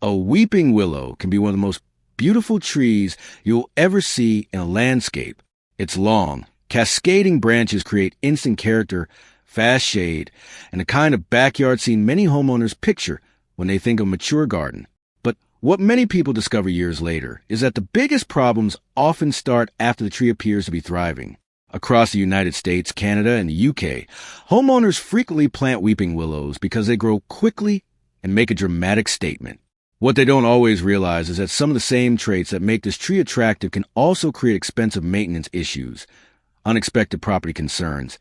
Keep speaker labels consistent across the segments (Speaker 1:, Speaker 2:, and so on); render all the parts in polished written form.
Speaker 1: A weeping willow can be one of the most beautiful trees you'll ever see in a landscape. Its long, cascading branches create instant character, fast shade, and the kind of backyard scene many homeowners picture when they think of a mature garden. But what many people discover years later is that the biggest problems often start after the tree appears to be thriving. Across the United States, Canada, and the UK, homeowners frequently plant weeping willows because they grow quickly and make a dramatic statement. What they don't always realize is that some of the same traits that make this tree attractive can also create expensive maintenance issues, unexpected property concerns,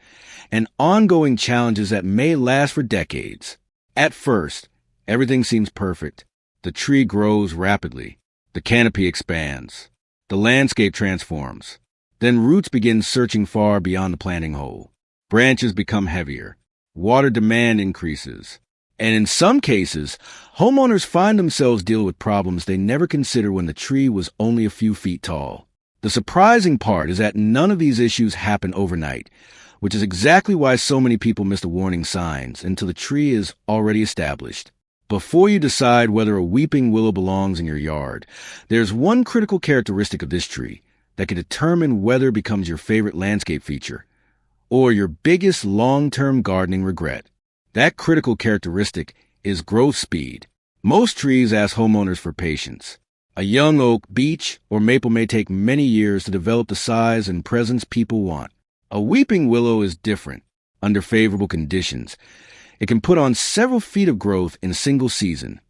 Speaker 1: and ongoing challenges that may last for decades. At first, everything seems perfect. The tree grows rapidly. The canopy expands. The landscape transforms. Then roots begin searching far beyond the planting hole. Branches become heavier. Water demand increases. And in some cases, homeowners find themselves dealing with problems they never considered when the tree was only a few feet tall. The surprising part is that none of these issues happen overnight, which is exactly why so many people miss the warning signs until the tree is already established. Before you decide whether a weeping willow belongs in your yard, there's one critical characteristic of this tree that can determine whether it becomes your favorite landscape feature or your biggest long-term gardening regret. That critical characteristic is growth speed. Most trees ask homeowners for patience. A young oak, beech, or maple may take many years to develop the size and presence people want. A weeping willow is different. Under favorable conditions, it can put on several feet of growth in a single season,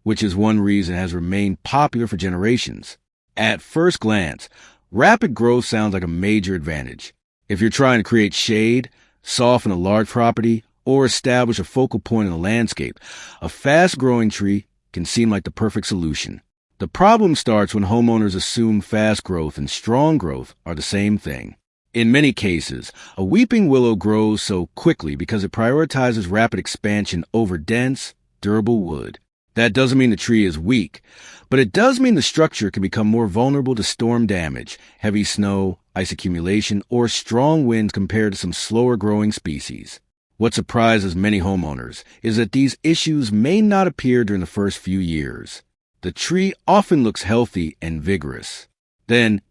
Speaker 1: which is one reason it has remained popular for generations. At first glance, rapid growth sounds like a major advantage. If you're trying to create shade, soften a large property, or establish a focal point in the landscape, a fast-growing tree can seem like the perfect solution. The problem starts when homeowners assume fast growth and strong growth are the same thing. In many cases, a weeping willow grows so quickly because it prioritizes rapid expansion over dense, durable wood. That doesn't mean the tree is weak, but it does mean the structure can become more vulnerable to storm damage, heavy snow, ice accumulation, or strong winds compared to some slower-growing species. What surprises many homeowners is that these issues may not appear during the first few years. The tree often looks healthy and vigorous. Then,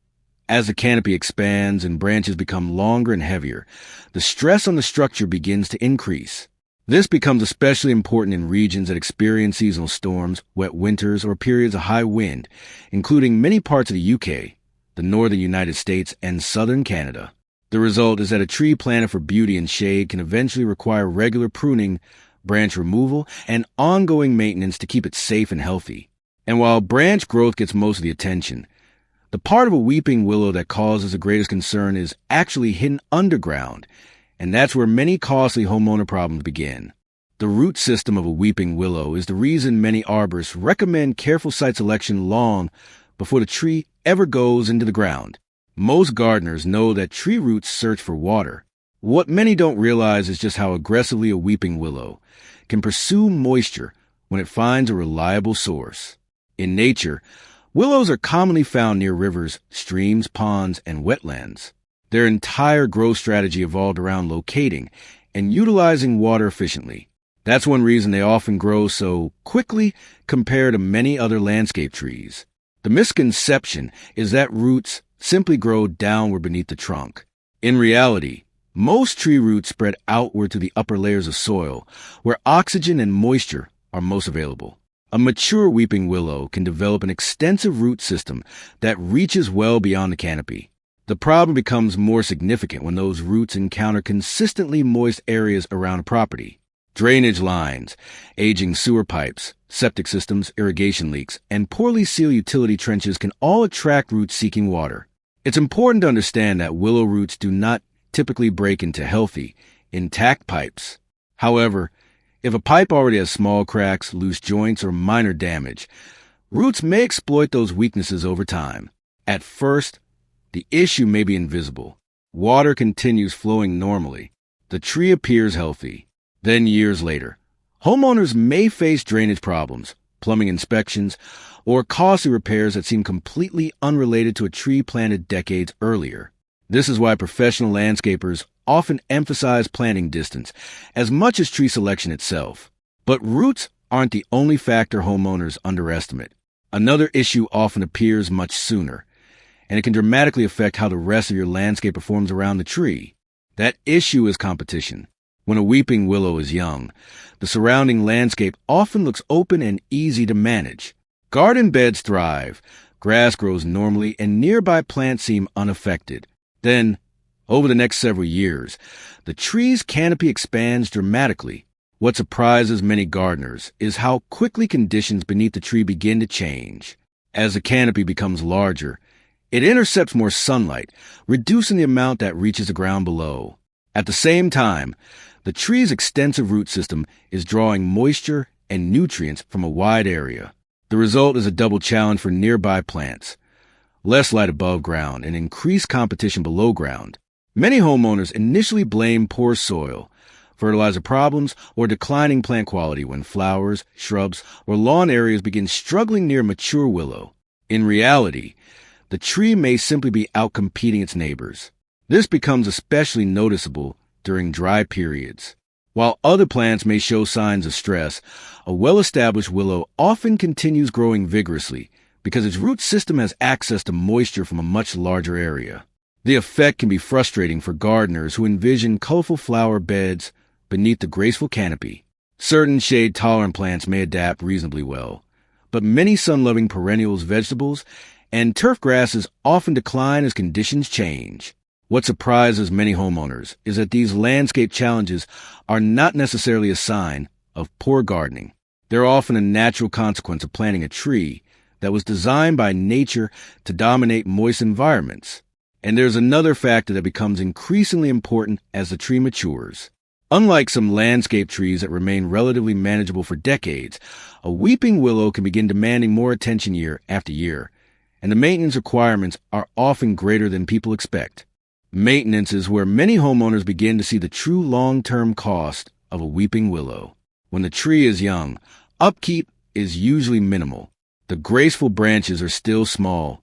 Speaker 1: as the canopy expands and branches become longer and heavier, the stress on the structure begins to increase. This becomes especially important in regions that experience seasonal storms, wet winters, or periods of high wind, including many parts of the UK, the northern United States, and southern Canada. The result is that a tree planted for beauty and shade can eventually require regular pruning, branch removal, and ongoing maintenance to keep it safe and healthy. And while branch growth gets most of the attention, the part of a weeping willow that causes the greatest concern is actually hidden underground, and that's where many costly homeowner problems begin. The root system of a weeping willow is the reason many arborists recommend careful site selection long before the tree ever goes into the ground. Most gardeners know that tree roots search for water. What many don't realize is just how aggressively a weeping willow can pursue moisture when it finds a reliable source. In nature, willows are commonly found near rivers, streams, ponds, and wetlands. Their entire growth strategy evolved around locating and utilizing water efficiently. That's one reason they often grow so quickly compared to many other landscape trees. The misconception is that roots simply grow downward beneath the trunk. In reality, most tree roots spread outward to the upper layers of soil, where oxygen and moisture are most available. A mature weeping willow can develop an extensive root system that reaches well beyond the canopy. The problem becomes more significant when those roots encounter consistently moist areas around a property. Drainage lines, aging sewer pipes, septic systems, irrigation leaks, and poorly sealed utility trenches can all attract roots seeking water. It's important to understand that willow roots do not typically break into healthy, intact pipes. However, if a pipe already has small cracks, loose joints, or minor damage, roots may exploit those weaknesses over time. At first, the issue may be invisible. Water continues flowing normally. The tree appears healthy. Then years later, homeowners may face drainage problems, plumbing inspections, or costly repairs that seem completely unrelated to a tree planted decades earlier. This is why professional landscapers often emphasize planting distance as much as tree selection itself. But roots aren't the only factor homeowners underestimate. Another issue often appears much sooner, and it can dramatically affect how the rest of your landscape performs around the tree. That issue is competition. When a weeping willow is young, the surrounding landscape often looks open and easy to manage. Garden beds thrive, grass grows normally, and nearby plants seem unaffected. Then, over the next several years, the tree's canopy expands dramatically. What surprises many gardeners is how quickly conditions beneath the tree begin to change. As the canopy becomes larger, it intercepts more sunlight, reducing the amount that reaches the ground below. At the same time, the tree's extensive root system is drawing moisture and nutrients from a wide area. The result is a double challenge for nearby plants: less light above ground and increased competition below ground. Many homeowners initially blame poor soil, fertilizer problems, or declining plant quality when flowers, shrubs, or lawn areas begin struggling near mature willow. In reality, the tree may simply be outcompeting its neighbors. This becomes especially noticeable during dry periods. While other plants may show signs of stress, a well-established willow often continues growing vigorously because its root system has access to moisture from a much larger area. The effect can be frustrating for gardeners who envision colorful flower beds beneath the graceful canopy. Certain shade-tolerant plants may adapt reasonably well, but many sun-loving perennials, vegetables, and turf grasses often decline as conditions change. What surprises many homeowners is that these landscape challenges are not necessarily a sign of poor gardening. They're often a natural consequence of planting a tree that was designed by nature to dominate moist environments. And there's another factor that becomes increasingly important as the tree matures. Unlike some landscape trees that remain relatively manageable for decades, a weeping willow can begin demanding more attention year after year, and the maintenance requirements are often greater than people expect. Maintenance is where many homeowners begin to see the true long-term cost of a weeping willow. When the tree is young, upkeep is usually minimal. The graceful branches are still small,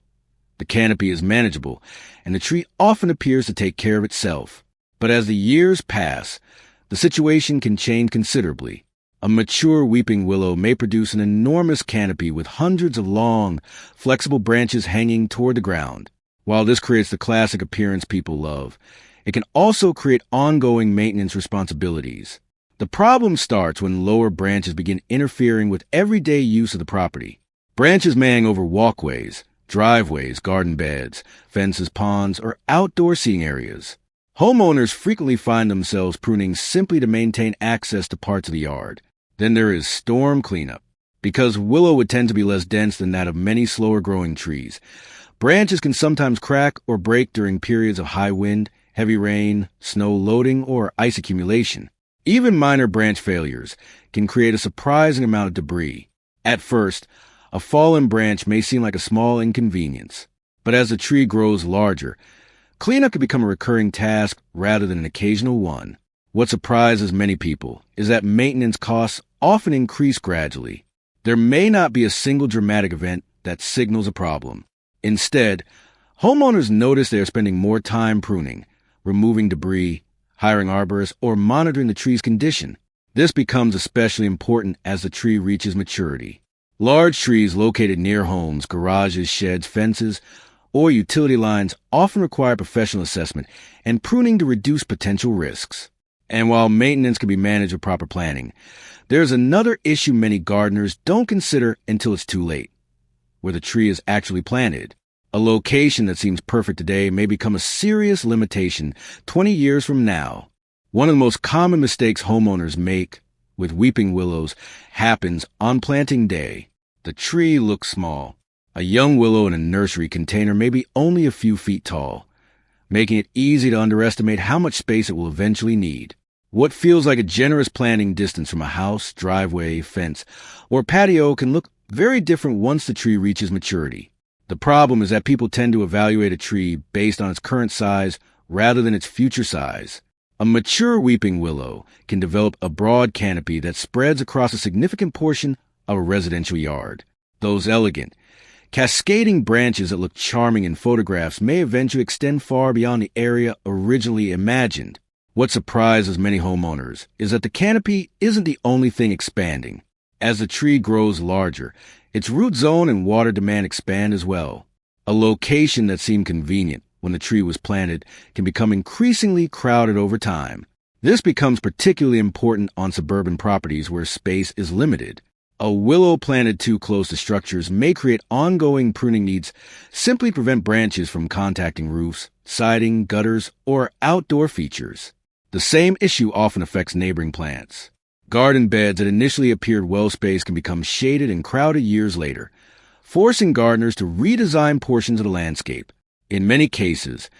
Speaker 1: the canopy is manageable, and the tree often appears to take care of itself. But as the years pass, the situation can change considerably. A mature weeping willow may produce an enormous canopy with hundreds of long, flexible branches hanging toward the ground. While this creates the classic appearance people love, it can also create ongoing maintenance responsibilities. The problem starts when lower branches begin interfering with everyday use of the property. Branches may hang over walkways, driveways, garden beds, fences, ponds, or outdoor seating areas. Homeowners frequently find themselves pruning simply to maintain access to parts of the yard. Then there is storm cleanup. Because willow would tend to be less dense than that of many slower-growing trees, branches can sometimes crack or break during periods of high wind, heavy rain, snow loading, or ice accumulation. Even minor branch failures can create a surprising amount of debris. At first, a fallen branch may seem like a small inconvenience, but as the tree grows larger, cleanup can become a recurring task rather than an occasional one. What surprises many people is that maintenance costs often increase gradually. There may not be a single dramatic event that signals a problem. Instead, homeowners notice they are spending more time pruning, removing debris, hiring arborists, or monitoring the tree's condition. This becomes especially important as the tree reaches maturity. Large trees located near homes, garages, sheds, fences, or utility lines often require professional assessment and pruning to reduce potential risks. And while maintenance can be managed with proper planning, there's another issue many gardeners don't consider until it's too late: where the tree is actually planted. A location that seems perfect today may become a serious limitation 20 years from now. One of the most common mistakes homeowners make with weeping willows happens on planting day. The tree looks small. A young willow in a nursery container may be only a few feet tall, making it easy to underestimate how much space it will eventually need. What feels like a generous planting distance from a house, driveway, fence, or patio can look very different once the tree reaches maturity. The problem is that people tend to evaluate a tree based on its current size rather than its future size. A mature weeping willow can develop a broad canopy that spreads across a significant portion of a residential yard. Those elegant, cascading branches that look charming in photographs may eventually extend far beyond the area originally imagined. What surprises many homeowners is that the canopy isn't the only thing expanding. As the tree grows larger, its root zone and water demand expand as well. A location that seemed convenient when the tree was planted can become increasingly crowded over time. This becomes particularly important on suburban properties where space is limited. A willow planted too close to structures may create ongoing pruning needs, simply prevent branches from contacting roofs, siding, gutters, or outdoor features. The same issue often affects neighboring plants. Garden beds that initially appeared well-spaced can become shaded and crowded years later, forcing gardeners to redesign portions of the landscape. In many cases,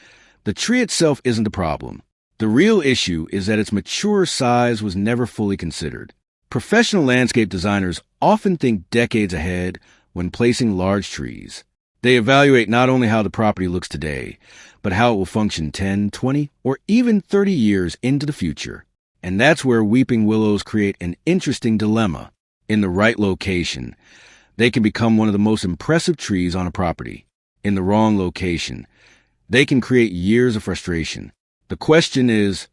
Speaker 1: the tree itself isn't the problem. The real issue is that its mature size was never fully considered. Professional landscape designers often think decades ahead when placing large trees. They evaluate not only how the property looks today, but how it will function 10, 20, or even 30 years into the future. And that's where weeping willows create an interesting dilemma. In the right location, they can become one of the most impressive trees on a property. In the wrong location, they can create years of frustration. The question is,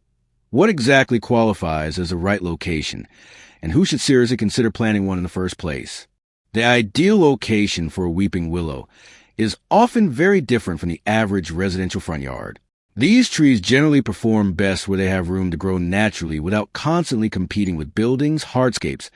Speaker 1: what exactly qualifies as the right location, and who should seriously consider planting one in the first place? The ideal location for a weeping willow is often very different from the average residential front yard. These trees generally perform best where they have room to grow naturally without constantly competing with buildings, hardscapes,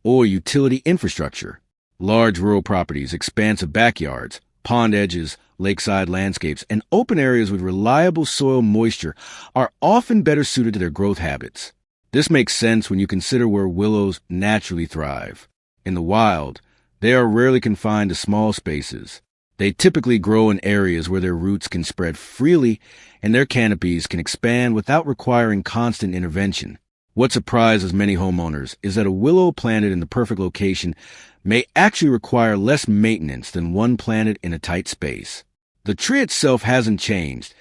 Speaker 1: or utility infrastructure. Large rural properties, expansive backyards, pond edges, lakeside landscapes, and open areas with reliable soil moisture are often better suited to their growth habits. This makes sense when you consider where willows naturally thrive. In the wild, they are rarely confined to small spaces. They typically grow in areas where their roots can spread freely and their canopies can expand without requiring constant intervention. What surprises many homeowners is that a willow planted in the perfect location may actually require less maintenance than one planted in a tight space. The tree itself hasn't changed.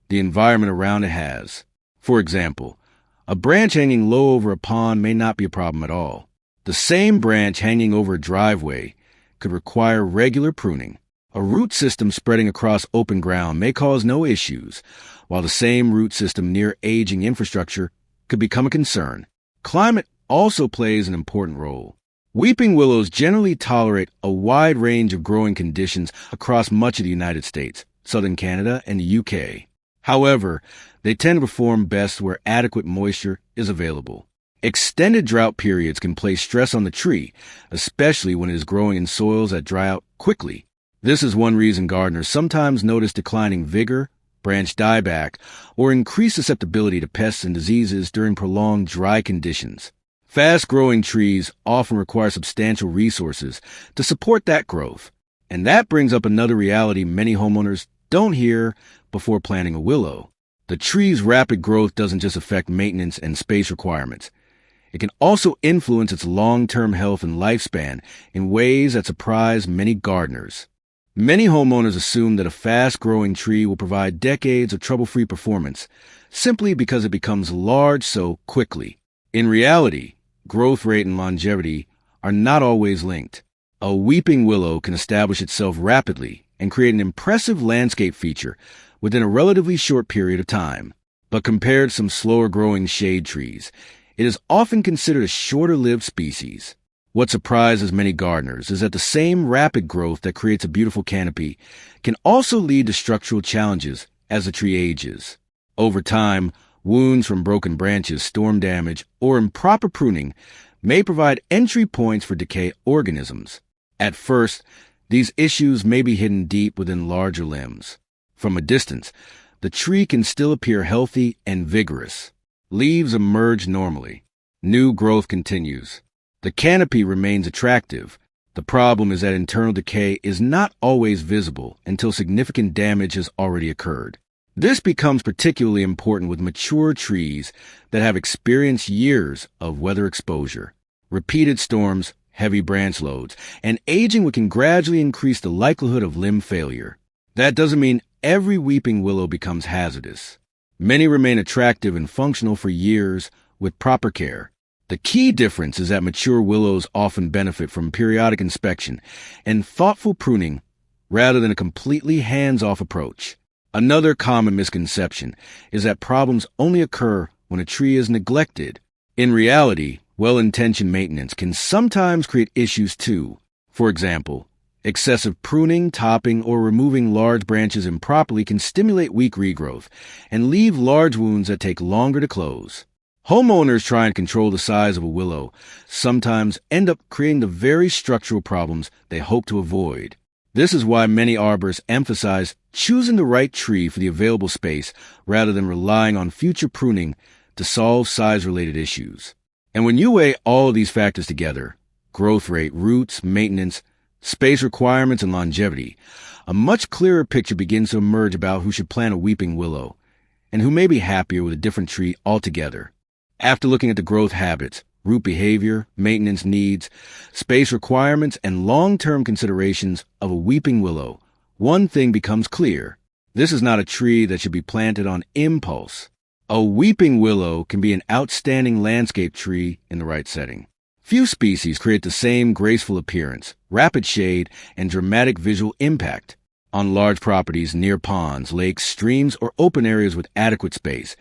Speaker 1: The environment around it has. For example, a branch hanging low over a pond may not be a problem at all. The same branch hanging over a driveway could require regular pruning. A root system spreading across open ground may cause no issues, while the same root system near aging infrastructure could become a concern. Climate also plays an important role. Weeping willows generally tolerate a wide range of growing conditions across much of the United States, southern Canada, and the UK. However, they tend to perform best where adequate moisture is available. Extended drought periods can place stress on the tree, especially when it is growing in soils that dry out quickly. This is one reason gardeners sometimes notice declining vigor, branch dieback, or increased susceptibility to pests and diseases during prolonged dry conditions. Fast-growing trees often require substantial resources to support that growth. And that brings up another reality many homeowners don't hear before planting a willow. The tree's rapid growth doesn't just affect maintenance and space requirements. It can also influence its long-term health and lifespan in ways that surprise many gardeners. Many homeowners assume that a fast-growing tree will provide decades of trouble-free performance simply because it becomes large so quickly. In reality, growth rate and longevity are not always linked. A weeping willow can establish itself rapidly and create an impressive landscape feature within a relatively short period of time. But compared to some slower-growing shade trees, it is often considered a shorter-lived species. What surprises many gardeners is that the same rapid growth that creates a beautiful canopy can also lead to structural challenges as the tree ages. Over time, wounds from broken branches, storm damage, or improper pruning may provide entry points for decay organisms. At first, these issues may be hidden deep within larger limbs. From a distance, the tree can still appear healthy and vigorous. Leaves emerge normally. New growth continues. The canopy remains attractive. The problem is that internal decay is not always visible until significant damage has already occurred. This becomes particularly important with mature trees that have experienced years of weather exposure. Repeated storms, heavy branch loads, and aging can gradually increase the likelihood of limb failure. That doesn't mean every weeping willow becomes hazardous. Many remain attractive and functional for years with proper care. The key difference is that mature willows often benefit from periodic inspection and thoughtful pruning rather than a completely hands-off approach. Another common misconception is that problems only occur when a tree is neglected. In reality, Well-intentioned maintenance can sometimes create issues too. For example, excessive pruning, topping, or removing large branches improperly can stimulate weak regrowth and leave large wounds that take longer to close. Homeowners trying to control the size of a willow sometimes end up creating the very structural problems they hope to avoid. This is why many arborists emphasize choosing the right tree for the available space rather than relying on future pruning to solve size-related issues. And when you weigh all of these factors together, growth rate, roots, maintenance, space requirements, and longevity, a much clearer picture begins to emerge about who should plant a weeping willow and who may be happier with a different tree altogether. After looking at the growth habits, root behavior, maintenance needs, space requirements, and long-term considerations of a weeping willow, one thing becomes clear. This is not a tree that should be planted on impulse. A weeping willow can be an outstanding landscape tree in the right setting. Few species create the same graceful appearance, rapid shade, and dramatic visual impact. On large properties near ponds, lakes, streams, or open areas with adequate space,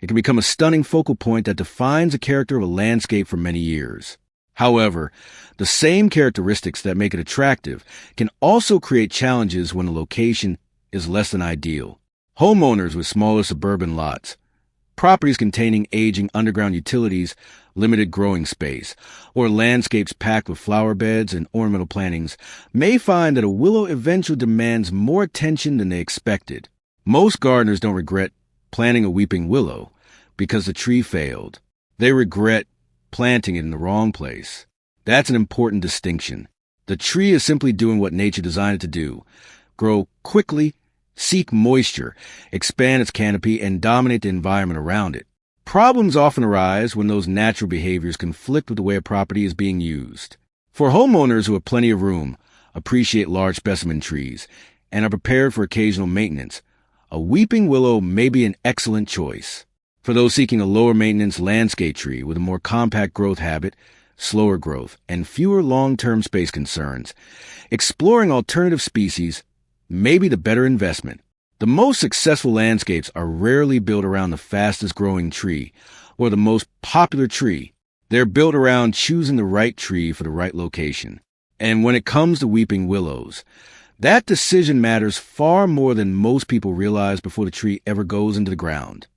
Speaker 1: it can become a stunning focal point that defines the character of a landscape for many years. However, the same characteristics that make it attractive can also create challenges when the location is less than ideal. Homeowners with smaller suburban lots, properties containing aging underground utilities, limited growing space, or landscapes packed with flower beds and ornamental plantings may find that a willow eventually demands more attention than they expected. Most gardeners don't regret planting a weeping willow because the tree failed. They regret planting it in the wrong place. That's an important distinction. The tree is simply doing what nature designed it to do: grow quickly, seek moisture, expand its canopy, and dominate the environment around it. Problems often arise when those natural behaviors conflict with the way a property is being used. For homeowners who have plenty of room, appreciate large specimen trees, and are prepared for occasional maintenance, a weeping willow may be an excellent choice. For those seeking a lower maintenance landscape tree with a more compact growth habit, slower growth, and fewer long-term space concerns, exploring alternative species may be the better investment. The most successful landscapes are rarely built around the fastest growing tree or the most popular tree. They're built around choosing the right tree for the right location. And when it comes to weeping willows, that decision matters far more than most people realize before the tree ever goes into the ground.